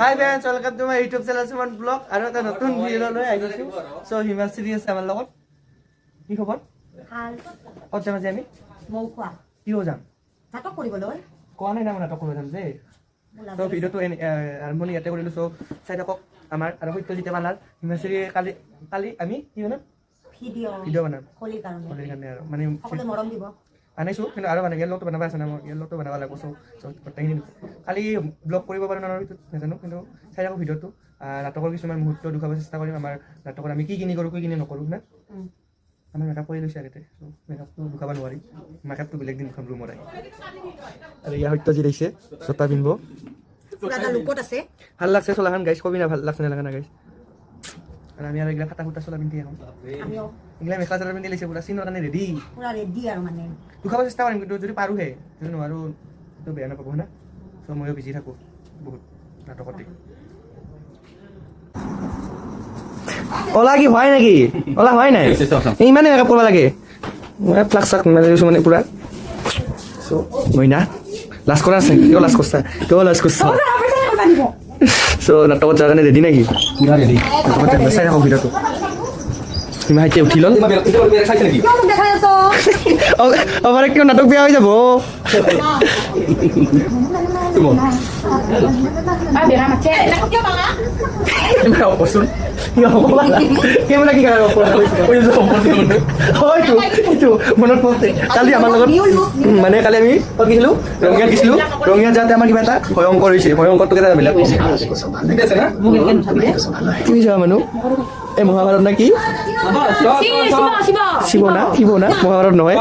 High friends, welcome to my YouTube channel Suman blog. আৰু এটা নতুন ভিডিঅ' লৈ আহিছো। সো হিমাশ্ৰী আছে আমাৰ লগত। কি খবৰ? ভাল। ক'ত যাম আজি আমি? মৌখোৱা। কিয় যাম? নাটক কৰিবলৈ। কোৱা নাই মই নাটক কৰিব যাম যে। তো ভিডিঅ'টো আৰম্ভণি ইয়াতে কৰিলোঁ। চ' চাই থাকক আমাৰ আৰু সত্যজিতে বানাৰ হিমাশ্ৰী কালি আমি কি বনাম? ভিডিঅ' বনাম হোলীৰ কাৰণে আৰু মানে সকলোৱে মৰম দিব। আনিছোঁ কিন্তু আৰু মানে ইয়াৰ লগতো বনাব আছে না, মই ইয়াৰ লগতো বনাব লাগিব। চ' গোটেইখিনি খালি ব্লগ কৰিব পাৰোঁ না সেইটো নাজানো, কিন্তু চাই থাকক ভিডিঅ'টো। নাটকৰ কিছুমান মুহূৰ্ত দেখুৱাব চেষ্টা কৰিম। আমাৰ নাটকত আমি কি কৰোঁ কি নকৰোঁ না। আমাৰ মেকআপ কৰি লৈছে আগতে, চ' মেকআপটো দেখুৱাব নোৱাৰিম। মেকআপটো বেলেগ দিন দেখুৱাম ৰুমত আহি। আৰু ইয়াৰ সত্যজিত আহিছে, ছটা পিন্ধিব। ভাল লাগছে চোলাখন গাইছ, কবি না ভাল লাগছে নালাগে না গাইছ। আৰু আমি আৰু এইগিলা ফাটা ফুটা চোলা পিন্ধি আহোঁ। এইগিলা মেখেলা চাদৰ পিন্ধি লৈছে পুৰা চিনৰ কাৰণে ৰেডি আৰু মানে দেখুৱাব চেষ্টা কৰিম, কিন্তু যদি পাৰোঁহে যদি নোৱাৰোঁ সেইটো বেয়া নাপাব না। চ' ময়ো বিজি থাকোঁ বহুত নাটকতে। ওলা কি হয় নেকি? ওলা হয় নাই? ইমানে মেকআপ কৰিব লাগে? মই ফ্লাক্স চাক মাৰি দিছোঁ মানে পুৰা। চ' মইনা লাজ কৰা আছে? কিয় লাজ কৰিছা? চ' নাটকত যোৱাৰ কাৰণে ৰেডি নেকি? নাটকত চাই থাকক ভিডিঅ'টো। ইমান এতিয়া উঠি ল'ল। আমাৰ কিয় নাটক বেয়া হৈ যাব? মনত পৰে কালি আমাৰ লগত মানে কালি আমি গৈছিলোঁ ৰঙিয়াত গৈছিলোঁ। ৰঙিয়াত যাওঁতে আমাৰ কিবা এটা ভয়ংকৰ হৈছে। ভয়ংকৰটো কেইটা বেলেগ কি হৈছে মানুহ? এই মহাভাৰত নে কি? শিৱ না মহাভাৰত নহয়।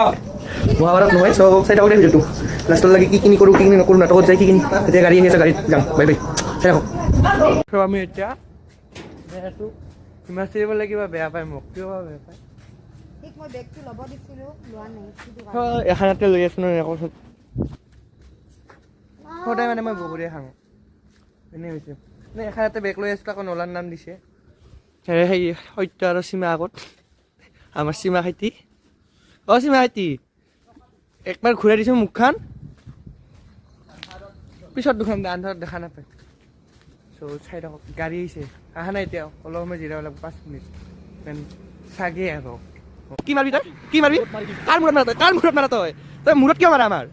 চ' চাই থাকোঁ দে ভিডিঅ'টো। লাষ্টৰ লাগি কি কৰোঁ কি নকৰোঁ, নাটকত যাই কি এতিয়া গাড়ী আনি আছে, গাড়ীত যাম। বাই বাই, চাই থাকক। চ' আমি এতিয়া হিমাশ্ৰী বোলে কিবা বেয়া পায় মোক। কিয় বা বেয়া পায়? এখানতে লৈ আছোঁ নহয় কৈছোঁ। সদায় মানে মই বগৰীয়ে খাওঁ, এনেই হৈছে মানে এখানতে বেগ লৈ আছোঁ। আকৌ নলাৰ নাম দিছে সেই সত্য আৰু সীমা আগত। আমাৰ সীমা খেতি সীমা খেতি একবাৰ ঘূৰাই দিছোঁ মুখখন, পিছত দুখন আন্ধাৰত দেখা নাপায়। চ' চাই থাকক। গাড়ী আহিছে, অহা নাই এতিয়া। অলপ সময় জিৰাব লাগিব, 5 মিনিট দেন চাগে আৰু। কি মাৰিবি তই? কি মাৰিবি? কাৰ মূৰত মাৰা তই? তই মূৰত কিয় মাৰা? আমাৰ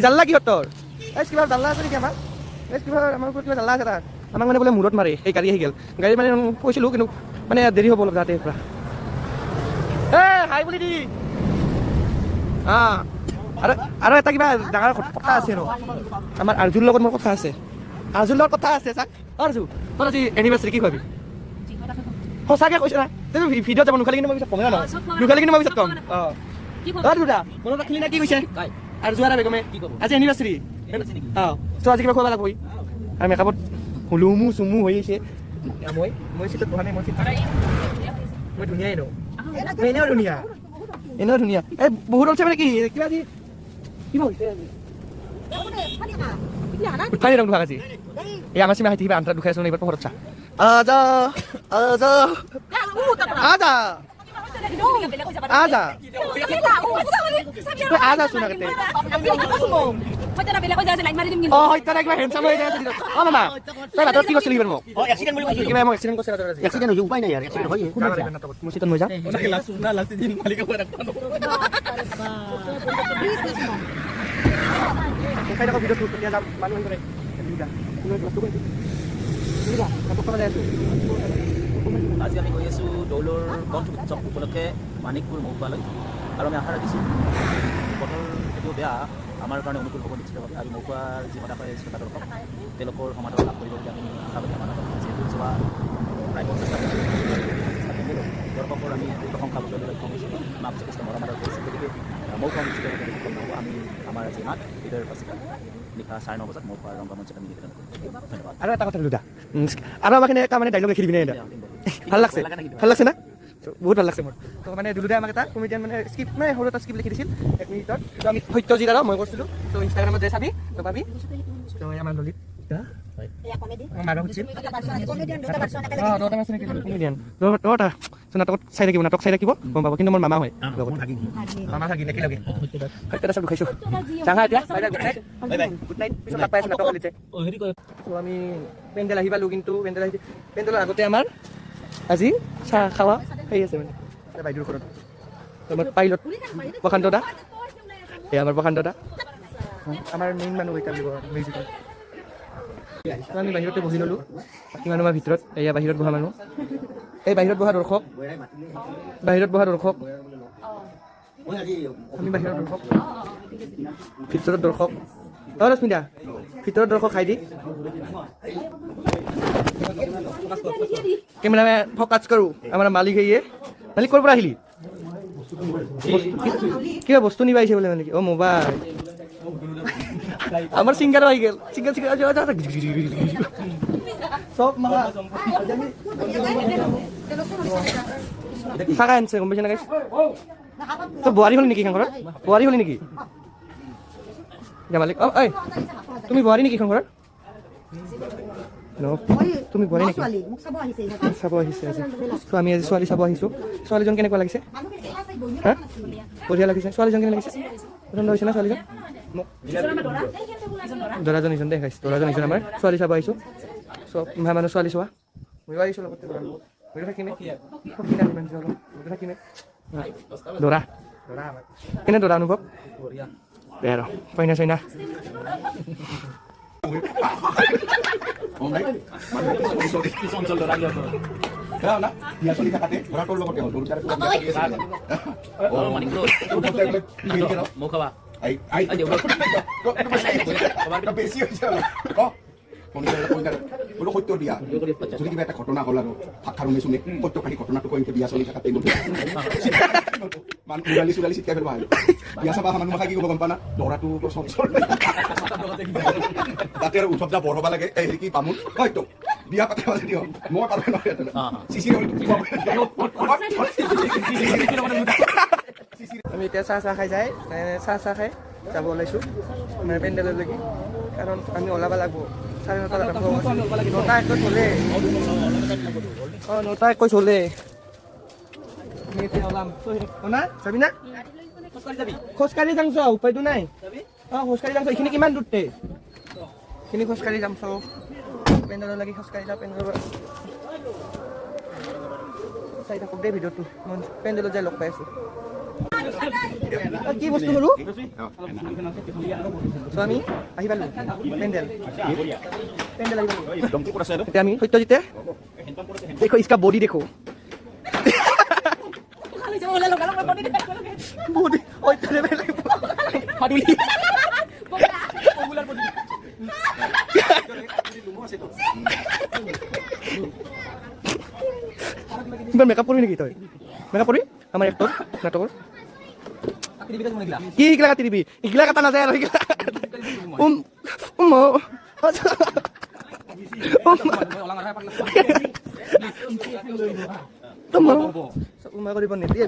জাল্লা কিহত তোৰ? কিবা জাল্লা আছে নেকি আমাৰ? কিবা আমাৰ ওপৰত কিবা জাল্লা আছে তাৰ? আমাক মানে বোলে মূৰত মাৰে। সেই গাড়ী আহি গ'ল। গাড়ী মানে কৈছিলোঁ, কিন্তু মানে দেৰি হ'ব অলপ যাতে পৰা। হাই বুলি দি আৰু এটা কিবা ডাঙৰ কথা আছে আৰু আমাৰ আৰ্জুৰ লগত মোৰ কথা আছে। চাক আৰ্জু, তোৰ আজি এনিভাৰ্চাৰী কি খুৱাবি? সঁচাকৈ কৈছে না? তই ভিডিঅ'ত যাব নুখালি কিন্তু মই পিছত কমেই নহয়। নুখালি কিন্তু মই পিছত কম। দুটা মনত ৰাখিলি না? কি কৈছে আৰ্জু আৰু বেগমে? আজি এনিভাৰ্চাৰী। তই আজি কিবা খুৱাব লাগিব। আৰু মেকআপত হুলুমু চুমু হৈ আছে। মই চিটত বহা নাই। মই ধুনীয়াই ন? এনেও ধুনীয়া। এই বহুত হৈছে মানে কি কিবা আজি কিবা হৈছে উঠাই ৰং দুখাক আজি। এই আমাৰ সীমা কিবা আন্ধাৰত দুখাই আছোঁ এইবাৰ পোহৰত চা। আজা চোন আগতে কিবা হেণ্ডচাম হৈ যায়। মামা তই ভাতত কি কৰিছিলি? মোক কিবা মই এক্সিডেণ্ট কৰিছে। উপায় নাই মোৰ চিটত মই যাম। দেখাই থাকক ভিডিঅ'টো। তেতিয়া যাম মানুহ আহি আজি আমি গৈ আছোঁ দৌলৰ বন্ধ উৎসৱ উপলক্ষে মানিকপুৰ মৌখোৱালৈ। আৰু আমি আশা ৰাখিছোঁ বতৰ যদিও বেয়া আমাৰ কাৰণে অনুকূল হ'ব নিশ্চিতভাৱে। আৰু মৌখোৱাৰ যি হতাশাই শ্ৰোতা দৰ্শক তেওঁলোকৰ সমাদৰ লাভ কৰিব বুলি আমি আশাবাদী। আমাৰ যিহেতু যোৱা প্ৰায় 50টা দৰ্শকৰ আমি প্ৰশংসা বুটলিবলৈ লক্ষ্য কৰিছোঁ। আমাক যথেষ্ট মৰম আদৰ কৰিছে। গতিকে মৌখোৱা অনুষ্ঠিত হ'বলৈ সক্ষম নহ'ব। আমি আমাৰ আজি নাট হৃদয়ৰ পাচিকা নিশা 9:30 বজাত মৌখোৱাৰ ৰংগমঞ্চত আমি নিবেদন কৰিম। ধন্যবাদ। আৰু এটা কথা দুটা আৰু আমাক এটা মানে ডাইলগ লিখি দিবি নে? ভাল লাগছে না? বহুত ভাল লাগছে মোৰ। তো মানে দুলুদাই আমাক এটা কমেডিয়ান মানে স্ক্ৰিপ্ট মানে সৰু এটা স্ক্ৰিপ্ট লিখি দিছিল 1 মিনিটত। তো আমি সত্যজিত আৰু মই কৰিছিলোঁ। তো ইনষ্টাগ্ৰামত যাই চাবি, তো পাবি। তো আমাৰ ললিত এয়া কমেডি মাৰা হৈছিল দুটা পাৰ্চন কমেডিয়ান দুটা পাৰ্চন একেলগে অঁ দুটা আছে নেকি কমেডিয়ান দুটা নাটকত চাই থাকিব নাটক চাই থাকিব গম পাব কিন্তু মোৰ মামা হয় লগত মামা থাকি নেকি লাগে সত্যতা চব দুখাইছোঁ ডাঙা এতিয়া বাই বাই গুড নাইট পিছত লগ পাই আছোঁ নাটক চলিছে চ' আমি পেণ্ডেল আহি পালোঁ কিন্তু পেণ্ডেলৰ আগতে আমাৰ আজি চাহ খাৱা সেই আছে মানে বাইদেউৰ ঘৰত আমাৰ পাইলট প্ৰশান্ত দা এই আমাৰ প্ৰশান্ত দা আমাৰ মেইন মানুহ এটা মিউজিকৰ আমি বাহিৰতে বহি ল'লোঁ বাকী মানুহ আমাৰ ভিতৰত এয়া বাহিৰত বহা মানুহ এই বাহিৰত বহা দৰ্শক আমি বাহিৰত দৰ্শক ভিতৰত দৰ্শক অঁ ৰশ্মিতা ভিতৰত দৰ্শক খাই দি কেমেৰামেন ফ'কাছ কৰোঁ আমাৰ মালিক হেৰিয়ে মালিক ক'ৰ পৰা আহিলি কিবা বস্তু নিব আহিছে বোলে মালিক অঁ মোবাইল আমাৰ ছিংগাৰো আহি গ'ল ছিংগাৰ চব চাকা আনিছে গম পাইছে না গাইছ তই বোৱাৰী হ'লি নেকি ঘৰত বোৱাৰী হ'লি নেকি মালিক অঁ ঐ তুমি বোৱাৰী নেকি ঘৰত তুমি বোৱাৰী নেকি চাব আহিছে আজি চ' আমি আজি ছোৱালী চাব আহিছোঁ ছোৱালীজন কেনেকুৱা লাগিছে হা বঢ়িয়া লাগিছে ছোৱালীজন কেনেকুৱা লাগিছে পচন্দ হৈছে না ছোৱালীজন মোক দৰাজন ইজন দেখাইছে দৰাজন ইজন আমাৰ ছোৱালী চাব আহিছোঁ চব মানুহ ছোৱালী চোৱা ময়ো আহিছোঁ লগতে ময়ো থাকিমে থাকিমে দৰা কেনে দৰা অনুভৱ দে আৰু কইনা চইনা বেছি হৈছে সত্য দিয়া যদি কিবা এটা ঘটনা হ'ল আৰু ভাষা ৰুমে চুমে সত্যকাৰী ঘটনাটো কৈ বিয়া চলি থকাতে মানুহ চোৰালি চিটকাই পেলোৱা হয় বিয়া চাবা মানুহ মাখা কি ক'ব গম পা না দৰাটো চঞ্চল তাতে আৰু উৎসৱ যা বৰ হ'ব লাগে এই কি পামোন হয়তো বিয়া পাতিব দিয় মই পাৰোঁ আমি এতিয়া চাহ খাই যায় চাহ খাই যাব ওলাইছোঁ মানে পেণ্ডেললৈকে কাৰণ আমি ওলাব লাগিব 9:30 আৰম্ভ হ'ব 9:01 চলে অঁ 9:01 চলে আমি এতিয়া ওলাম শুনা যাবি না খোজকাঢ়ি যাম চ উপায়টো নাই অঁ খোজকাঢ়ি যাম চ এইখিনি কিমান দূৰতে এইখিনি খোজকাঢ়ি যাম চ পেণ্ডেললৈকে খোজকাঢ়ি যাওঁ পেণ্ডেলৰ চাই থাকক দেই ভিডিঅ'টো মই পেণ্ডেলত যাই লগ পাই আছোঁ কি বস্তু হলো চ' আমি আহি পালোঁ পেণ্ডেল আহি পালোঁ এতিয়া আমি সত্যজিতে দেখো ইচকা বডি দেখো বডি ইমান মেকআপ কৰিবি নেকি তই মেকআপ কৰি আমাৰ এক্টৰ নাটকৰ কি ইগলা কাটি দিবি ইগলা কাটা নাযায় আৰু কৰিব নিদিয়ে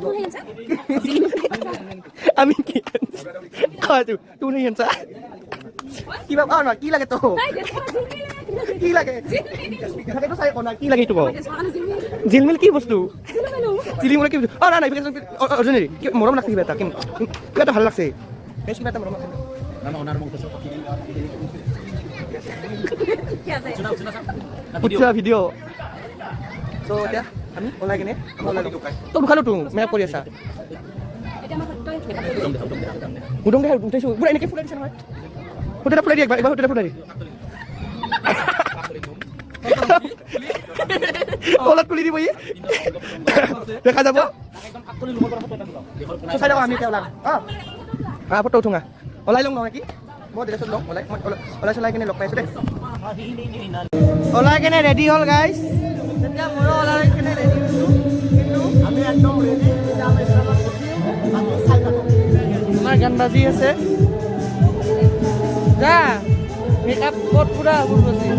আমি কি তোৰ হেঞ্চা কিবা পাওঁ ন কি লাগে তো কি লাগে চাই কনা কি লাগে তোক জিলমিল কি বস্তু জিলিমলে কি বস্তু অঁ নাই অৰ্জনেৰী মৰম লাগছে কিবা এটা কিবা এটা ভাল লাগছে কিবা এটা মৰম লাগছে ভিডিঅ' চ' এতিয়া আমি ওলাই কিনে তই দোকানতো মেকআপ কৰি আছা উদংকে উঠাইছোঁ পুৰা এনেকৈ ফুলাই দিছে নহয় হোটেলত ফুলাই দি একবাৰ হোটেলত ফুলাই দি কলত খুলি দিব দেখা যাব চাই যাব আমি এতিয়া ওলাম অঁ ফটো উঠোঁ ওলাই লওঁ নহয় কি মই ড্ৰেছত লওঁ ওলাই চলাই কিনে লগ পাইছোঁ দেই ওলাই কিনে ৰেডি হ'ল গাইজ তেতিয়া ময়ো ওলাই কিনে ৰেডি হৈছোঁ কিন্তু আমি একদম ৰেডি আমাৰ গান বাজি আছে যা মেকআপ ক'ত পুৰা বাজি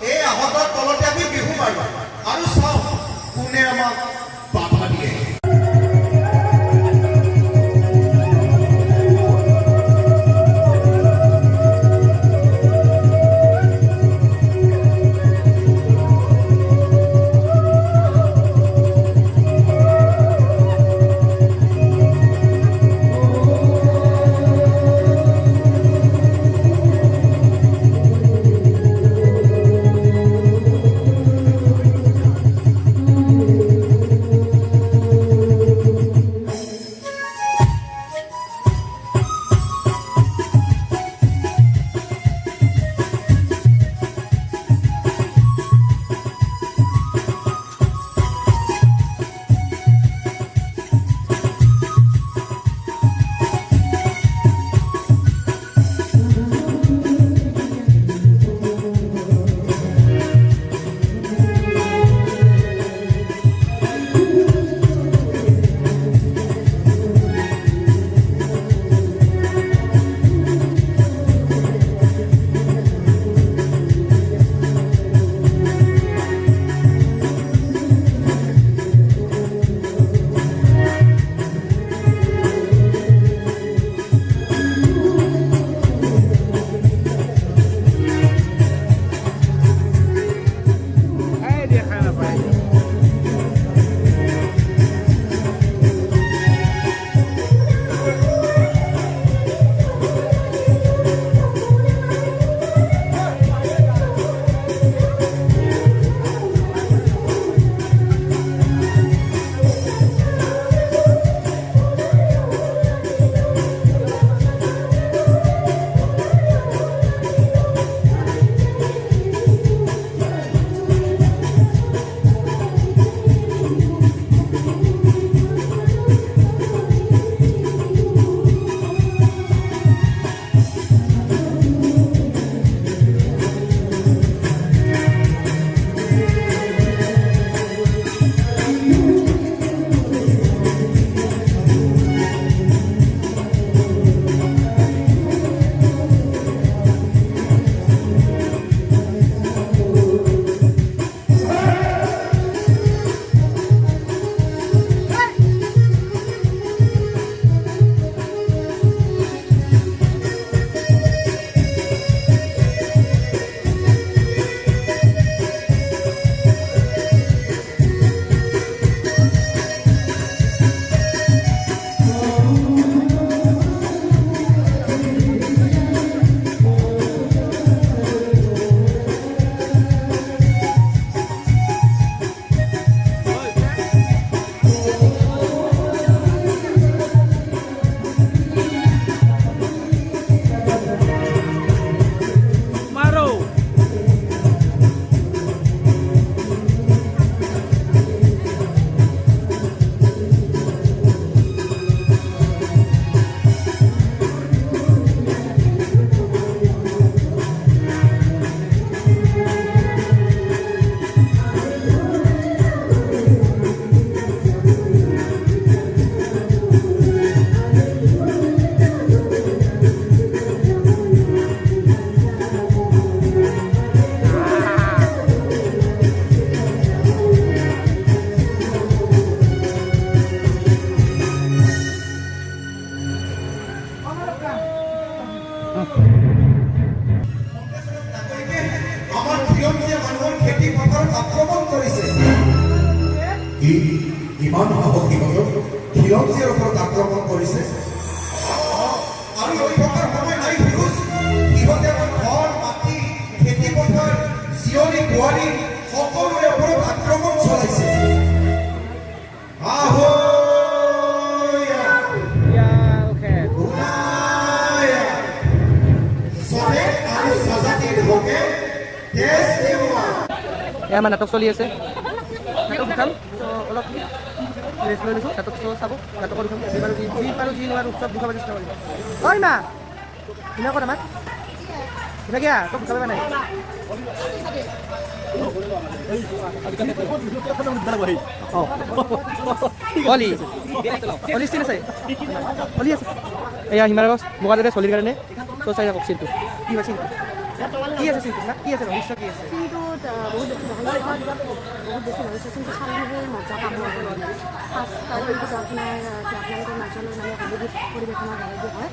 এই আহতৰ তলতে আমি বিহু মাৰো আৰু চাওঁ কোনে আমাক বাধা দিয়ে আমাৰ খিলঞ্জীয়া মানুহৰ খেতি পথাৰত আক্ৰমণ কৰিছে। ইমান সাহসী হৈ খিলঞ্জীয়াৰ ওপৰত আক্ৰমণ কৰিছে। আমি ৰৈ থকাৰ সময় নাই ফিৰোজ। ইহঁতে আমাৰ ঘৰ মাটি খেতি পথাৰ জীয়ৰী বোৱাৰী সকলোৰে ওপৰত আক্ৰমণ চলাইছে। এয়া আমাৰ নাটক চলি আছে, নাটক দেখাম তো অলপ ৰেষ্ট লৈ লৈছোঁ, নাটক চাব, নাটকৰ দেখাম যি পাৰোঁ যি নোৱাৰোঁ উৎসৱ দেখাব চেষ্টা কৰিম। ঐ মা শুনা কথা মাত শুনা তোক দেখাব নাই অলি অলি চিন আছে অলি আছে এয়া হিমাৰ গছ মুগা দৰে চলিৰ কাৰণে তো চাই থাকক চিনটো কি হয় চিনটো কি আছে চিনটো না কি আছে ৰহস্য কি আছে চিনটোত বহুত বেছি ৰহস্য চিনটো চালেহে মজা পাব ফাৰ্ষ্ট টাইমটো আপোনাৰ আপোনালোকৰ মাজলৈ মানে সঙ্গীত পৰিৱেশনৰ গাড়ী হয়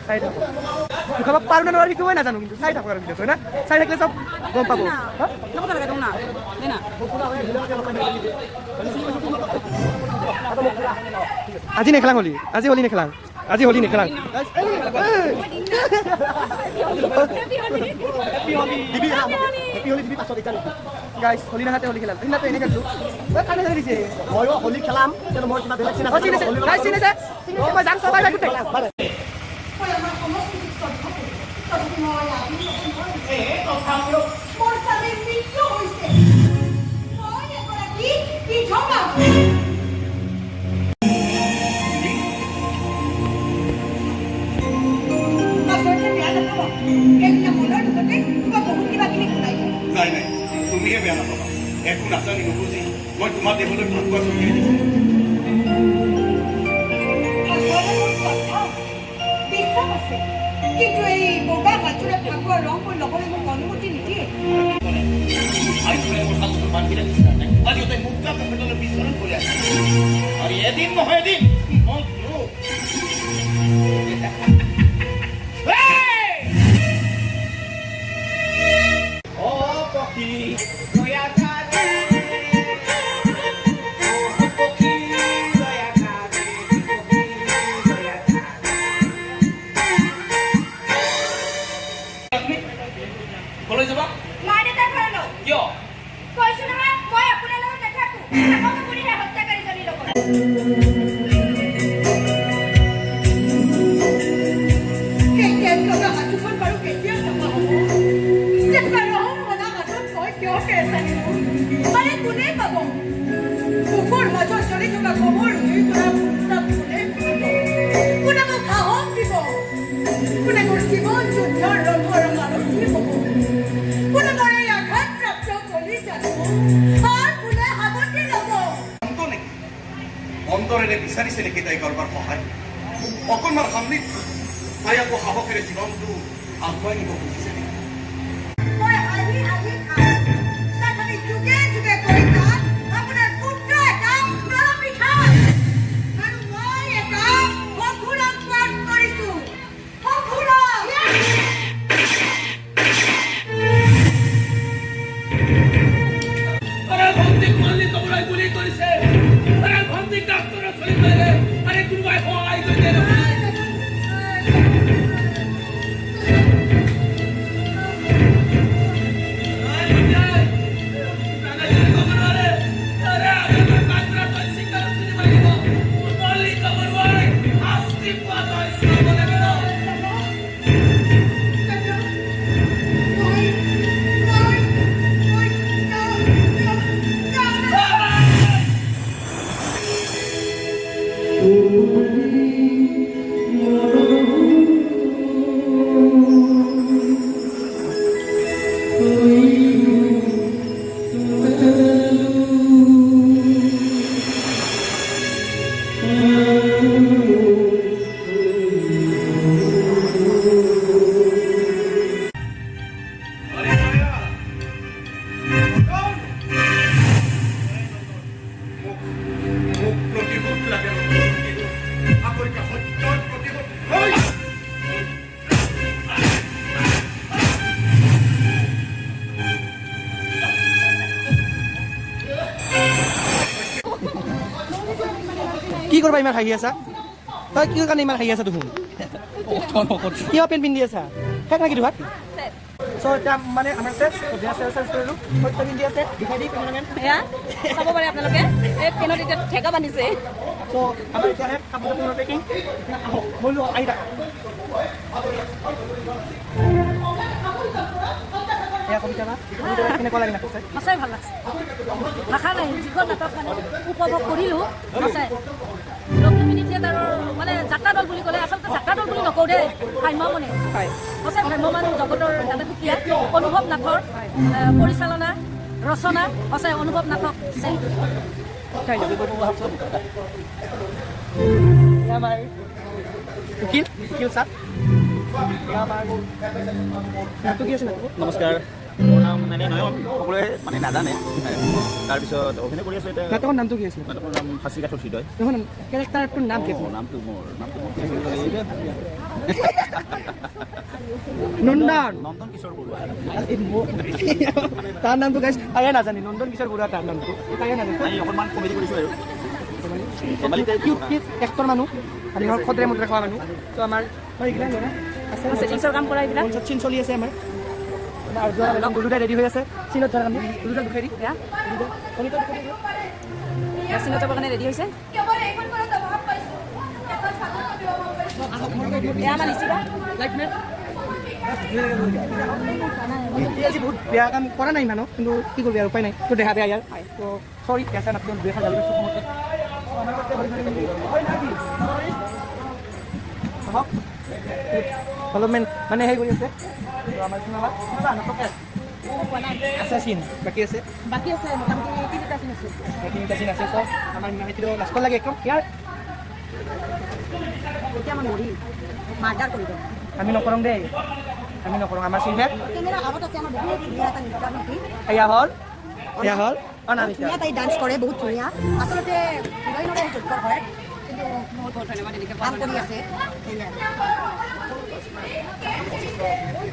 চাই থাকক দেখাব পাৰোঁ নে নোৱাৰোঁ সেইটো মই নাজানো কিন্তু চাই থাকক আৰু ভিডিঅ'টো না চাই থাকিলে চব গম পাব আজি নেখেলাং হলি আজি হলি নেখেলাং আজি হলি নেখেলাং গাইছ হলি নাহাতে হলি খেলাম সেইদিনাটো এনেকৈ দিলোঁ কাণে ধৰি দিছে ময়ো হোলী খেলাম কিন্তু মোৰ কিবা বেলেগ চিন আছে মই যাম চবাই গোটেই নাই নাই তুমিহে বেয়া নাপাবা একো নাজানি নুবুজি মই তোমাৰ দেহলৈ ভালপোৱা চকী দিছোঁ কিন্তু এই বগা হাতোৰে ফাকুৱাৰ ৰং মোৰ ল'বলৈ মোক অনুমতি নিদিয়ে এদিন নহয় এদিন অন্তৰেৰে বিচাৰিছে নেকি তাই কাৰোবাৰ সহায় অকণমান সামৰিত তাই আকৌ সাহসেৰে জীৱনটো আগুৱাই নিব খুজিছে নেকি প্ৰতিশোধ লাগে কৰবা ইমান হাঁহি আছা তই কি কাৰণে ইমান হাঁহি আছা দেখোন কিয় পেণ্ট পিন্ধি আছা শেষ নেকি তোমাৰ চ' এতিয়া মানে আমাৰ চেঞ্জ কৰিলোঁ সত্য পিন্ধি আছে দেখাই দি কেমেৰামেন এয়া চাব পাৰে আপোনালোকে এই ট্ৰেইনত এতিয়া ঠেকা বান্ধিছে চ' আমাৰ এতিয়া কাপোৰ পেকিং বলো আহি থাক এয়া কবিতা বা কেনেকুৱা লাগে নাটক চাই সঁচাই ভাল লাগছে ভাষা নাই যিখন নাটক মানে উপভোগ কৰিলোঁ সঁচাই লখিমী থিয়েটাৰৰ মানে যাত্ৰা দল বুলি ক'লে আচলতে যাত্ৰা দল বুলি নকওঁ দেই ভ্ৰাম্যমানে সঁচাই ভ্ৰাম্যমান জগতৰ এটা সুকীয়া অনুভৱ নাথৰ পৰিচালনা ৰচনা সঁচাই অনুভৱ নাথক আমাৰ উকিল ছাৰ নাটক কি আছে নাটক নমস্কাৰ মোৰ নাম মানে নয়ন সকলোৱে মানে নাজানে তাৰপিছত অভিনয় কৰি আছোঁ এতিয়া নাটকৰ নামটো কি আছিলে নাটকৰ নাম ফাঁচি কাঠৰ হৃদয় নহয় কেৰেক্টাৰটোৰ নাম কি আছিলে নামটো মোৰ নন্দন নন্দন কিশোৰ বৰুৱা তাৰ নামটো গাইছ তায়ে নাজানে নন্দন কিশোৰ বৰুৱা তাৰ নামটো তায়ে নাজানে আমি অকণমান কমেডি কৰিছোঁ আৰু কিউট এক্টৰ মানুহ আমি ধৰক খদ্ৰে মদ্ৰে খোৱা মানুহ ত' আমাৰ এইবিলাক আছে ছেটিংছৰ কাম কৰা এইবিলাক পঞ্চায়ত চিন চলি আছে আমাৰ দুটা ৰেডি হৈ আছে চিনত ধৰা আমি দুটা দুখাই দি চিনত যাবৰ কাৰণে ৰেডি হৈছে এয়া আমাৰ নিচিনা আজি বহুত বেয়া কাম কৰা নাই মানুহ কিন্তু কি কৰিবি আৰু উপায় নাই তোৰ দেহা বেয়া ইয়াৰ তো চৰি কেঁচা নাটক দুই এখন গালি পাইছোঁ সময়তে অলপমান মানে হেৰি কৰি আছে আমাৰ চিনেমা আছে চিন বাকী আছে মোটামুটি তিনিটা চিন আছে তিনিটা চিন আছে চব আমাৰ সেইটো লাষ্টত লাগে একদম ইয়াৰ এতিয়া আমাৰ নৰি মাৰ্ডাৰ কৰিব আমি নকৰোঁ দেই আমি নকৰোঁ আমাৰ চিনহে কেমেৰা আগত আছে আমাৰ বহুত ধুনীয়া এটা নৃত্য নৃত্য এয়া হ'ল অনামিকা ধুনীয়া তাই ডান্স কৰে বহুত ধুনীয়া আচলতে হিৰইনৰে যোগ্য হয় কিন্তু বহুত বহুত ধন্যবাদ এনেকৈ কাম কৰি আছে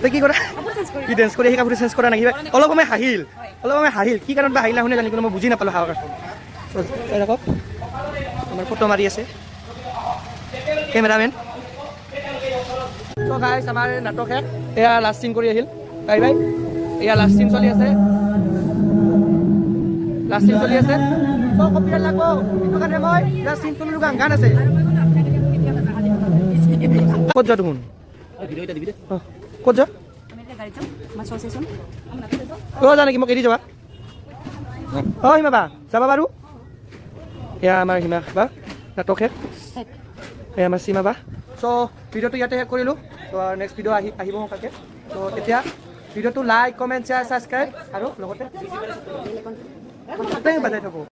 তই কি কৰা কি ডেন্স কৰি সেই কাপোৰ চেঞ্জ কৰা নাই অলপ সময় হাঁহিল কি কাৰণত বা হাঁহিলা শুনে জানি কিন্তু মই বুজি নাপালোঁ হাৱাৰ ৰাখক আমাৰ ফটো মাৰি আছে কেমেৰামেন চ' গাইছ আমাৰ নাটক শেষ এয়া লাষ্ট চিন কৰি আহিল বাই এয়া লাষ্ট চিন চলি আছে চ' কপিৰাইট লাগব সেইটো কাৰণে মই লাষ্ট চিন কোনো গান আছে ক'ত যোৱা দেখোন ভিডিঅ' এটা দিবি দে ক'ত যোৱা আমি এতিয়া গাড়ীত যাম আমাৰ চল চেচন যা নেকি মোক এৰি যাবা হিমা বা যাবা বাৰু এয়া আমাৰ হিমা বা নাটক শেষ এয়া আমাৰ সীমা বা চ' ভিডিঅ'টো ইয়াতে শেষ কৰিলোঁ ত' নেক্সট ভিডিঅ' আহিব সোনকালে ত' তেতিয়া ভিডিঅ'টো লাইক কমেণ্ট শ্বেয়াৰ ছাবস্ক্ৰাইব আৰু লগতে বাজাই থাকোঁ